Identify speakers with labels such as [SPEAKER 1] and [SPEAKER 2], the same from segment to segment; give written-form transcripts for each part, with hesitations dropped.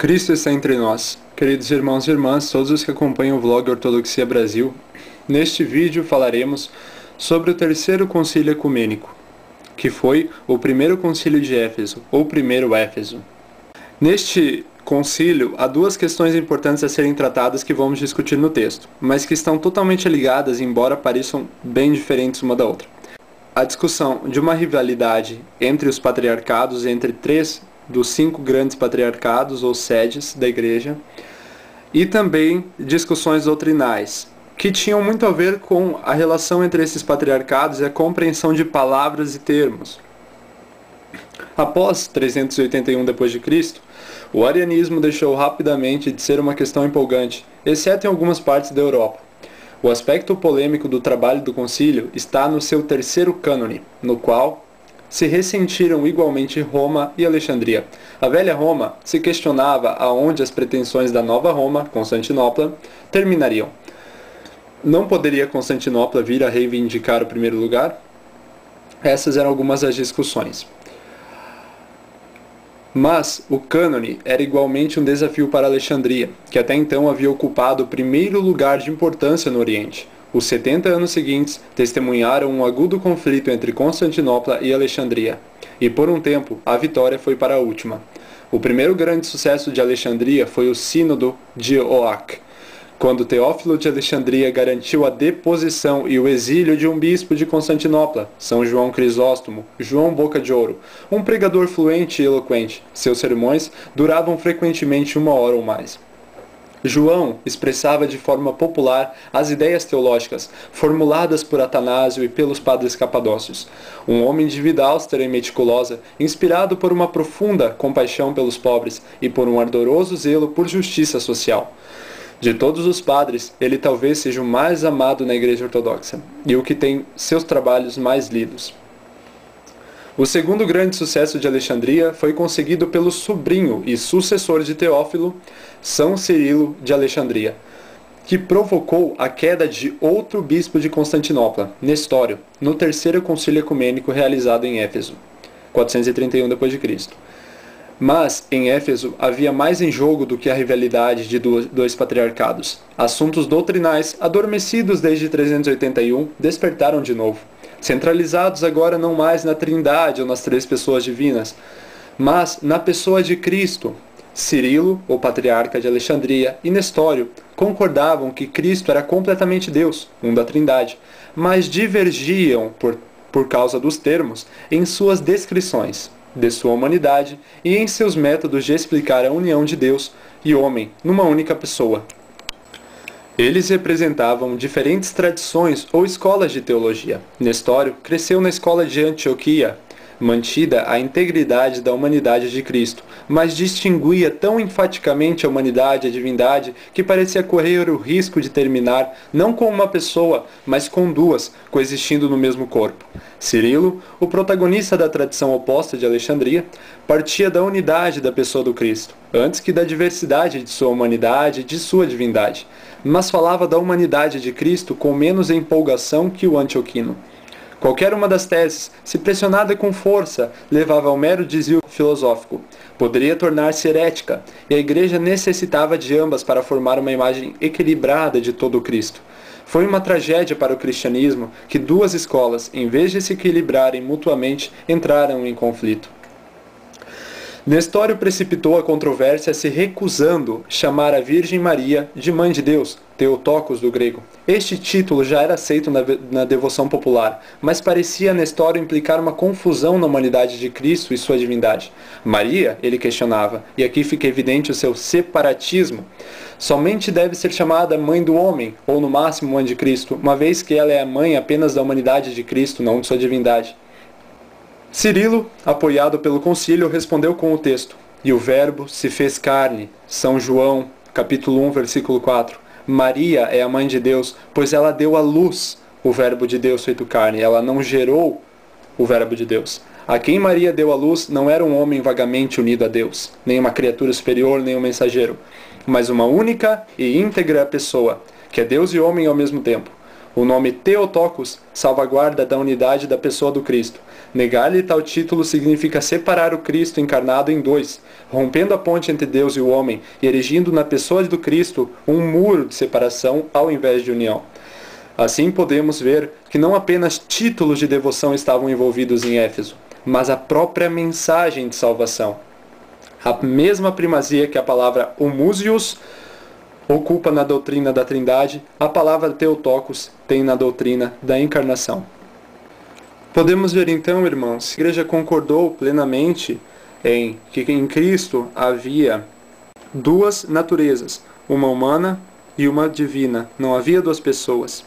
[SPEAKER 1] Cristo está entre nós. Queridos irmãos e irmãs, todos os que acompanham o vlog Ortodoxia Brasil, neste vídeo falaremos sobre o terceiro concílio ecumênico, que foi o primeiro concílio de Éfeso, ou primeiro Éfeso. Neste concílio, há duas questões importantes a serem tratadas que vamos discutir no texto, mas que estão totalmente ligadas, embora pareçam bem diferentes uma da outra. A discussão de uma rivalidade entre os patriarcados, entre três dos 5 grandes patriarcados ou sedes da igreja, e também discussões doutrinais, que tinham muito a ver com a relação entre esses patriarcados e a compreensão de palavras e termos. Após 381 d.C., o arianismo deixou rapidamente de ser uma questão empolgante, exceto em algumas partes da Europa. O aspecto polêmico do trabalho do concílio está no seu terceiro cânone, no qual se ressentiram igualmente Roma e Alexandria. A velha Roma se questionava aonde as pretensões da nova Roma, Constantinopla, terminariam. Não poderia Constantinopla vir a reivindicar o primeiro lugar? Essas eram algumas das discussões. Mas o cânone era igualmente um desafio para Alexandria, que até então havia ocupado o primeiro lugar de importância no Oriente. Os 70 anos seguintes testemunharam um agudo conflito entre Constantinopla e Alexandria, e por um tempo a vitória foi para a última. O primeiro grande sucesso de Alexandria foi o Sínodo de Oak, quando Teófilo de Alexandria garantiu a deposição e o exílio de um bispo de Constantinopla, São João Crisóstomo, João Boca de Ouro, um pregador fluente e eloquente. Seus sermões duravam frequentemente 1 hora ou mais. João expressava de forma popular as ideias teológicas formuladas por Atanásio e pelos padres capadócios. Um homem de vida austera e meticulosa, inspirado por uma profunda compaixão pelos pobres e por um ardoroso zelo por justiça social. De todos os padres, ele talvez seja o mais amado na Igreja Ortodoxa e o que tem seus trabalhos mais lidos. O segundo grande sucesso de Alexandria foi conseguido pelo sobrinho e sucessor de Teófilo, São Cirilo de Alexandria, que provocou a queda de outro bispo de Constantinopla, Nestório, no terceiro concílio ecumênico realizado em Éfeso, 431 d.C. Mas, em Éfeso, havia mais em jogo do que a rivalidade de dois patriarcados. Assuntos doutrinais, adormecidos desde 381, despertaram de novo, centralizados agora não mais na Trindade ou nas 3 pessoas divinas, mas na pessoa de Cristo. Cirilo, o patriarca de Alexandria, e Nestório concordavam que Cristo era completamente Deus, um da Trindade, mas divergiam, por causa dos termos, em suas descrições de sua humanidade e em seus métodos de explicar a união de Deus e homem numa única pessoa. Eles representavam diferentes tradições ou escolas de teologia. Nestório cresceu na escola de Antioquia, mantida a integridade da humanidade de Cristo, mas distinguia tão enfaticamente a humanidade e a divindade que parecia correr o risco de terminar não com uma pessoa, mas com duas, coexistindo no mesmo corpo. Cirilo, o protagonista da tradição oposta de Alexandria, partia da unidade da pessoa do Cristo, antes que da diversidade de sua humanidade e de sua divindade, mas falava da humanidade de Cristo com menos empolgação que o antioquino. Qualquer uma das teses, se pressionada com força, levava ao mero desvio filosófico. Poderia tornar-se herética, e a Igreja necessitava de ambas para formar uma imagem equilibrada de todo o Cristo. Foi uma tragédia para o cristianismo que duas escolas, em vez de se equilibrarem mutuamente, entraram em conflito. Nestório precipitou a controvérsia se recusando chamar a Virgem Maria de Mãe de Deus, Theotokos do grego. Este título já era aceito na devoção popular, mas parecia a Nestório implicar uma confusão na humanidade de Cristo e sua divindade. Maria, ele questionava, e aqui fica evidente o seu separatismo, somente deve ser chamada Mãe do Homem, ou no máximo Mãe de Cristo, uma vez que ela é a mãe apenas da humanidade de Cristo, não de sua divindade. Cirilo, apoiado pelo concílio, respondeu com o texto: "E o Verbo se fez carne", São João, capítulo 1, versículo 4. Maria é a mãe de Deus, pois ela deu à luz o Verbo de Deus feito carne, ela não gerou o Verbo de Deus. A quem Maria deu à luz não era um homem vagamente unido a Deus, nem uma criatura superior, nem um mensageiro, mas uma única e íntegra pessoa, que é Deus e homem ao mesmo tempo. O nome Theotokos salvaguarda da unidade da pessoa do Cristo. Negar-lhe tal título significa separar o Cristo encarnado em dois, rompendo a ponte entre Deus e o homem e erigindo na pessoa do Cristo um muro de separação ao invés de união. Assim podemos ver que não apenas títulos de devoção estavam envolvidos em Éfeso, mas a própria mensagem de salvação. A mesma primazia que a palavra homusios ocupa na doutrina da Trindade, a palavra Theotokos tem na doutrina da encarnação. Podemos ver então, irmãos, que a Igreja concordou plenamente em que em Cristo havia duas naturezas, uma humana e uma divina. Não havia duas pessoas.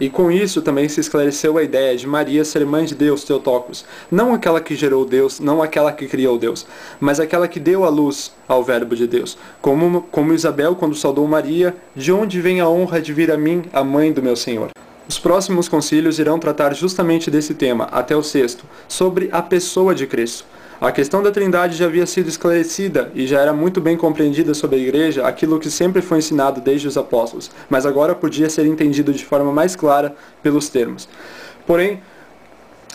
[SPEAKER 1] E com isso também se esclareceu a ideia de Maria ser mãe de Deus, Theotokos. Não aquela que gerou Deus, não aquela que criou Deus, mas aquela que deu a luz ao verbo de Deus. Como Isabel quando saudou Maria, de onde vem a honra de vir a mim, a mãe do meu Senhor. Os próximos concílios irão tratar justamente desse tema, até o sexto, sobre a pessoa de Cristo. A questão da Trindade já havia sido esclarecida e já era muito bem compreendida sobre a Igreja aquilo que sempre foi ensinado desde os apóstolos, mas agora podia ser entendido de forma mais clara pelos termos. Porém,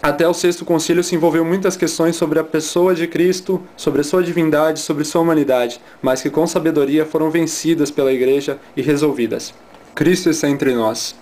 [SPEAKER 1] até o sexto concílio se envolveu muitas questões sobre a pessoa de Cristo, sobre a sua divindade, sobre sua humanidade, mas que com sabedoria foram vencidas pela Igreja e resolvidas. Cristo está entre nós.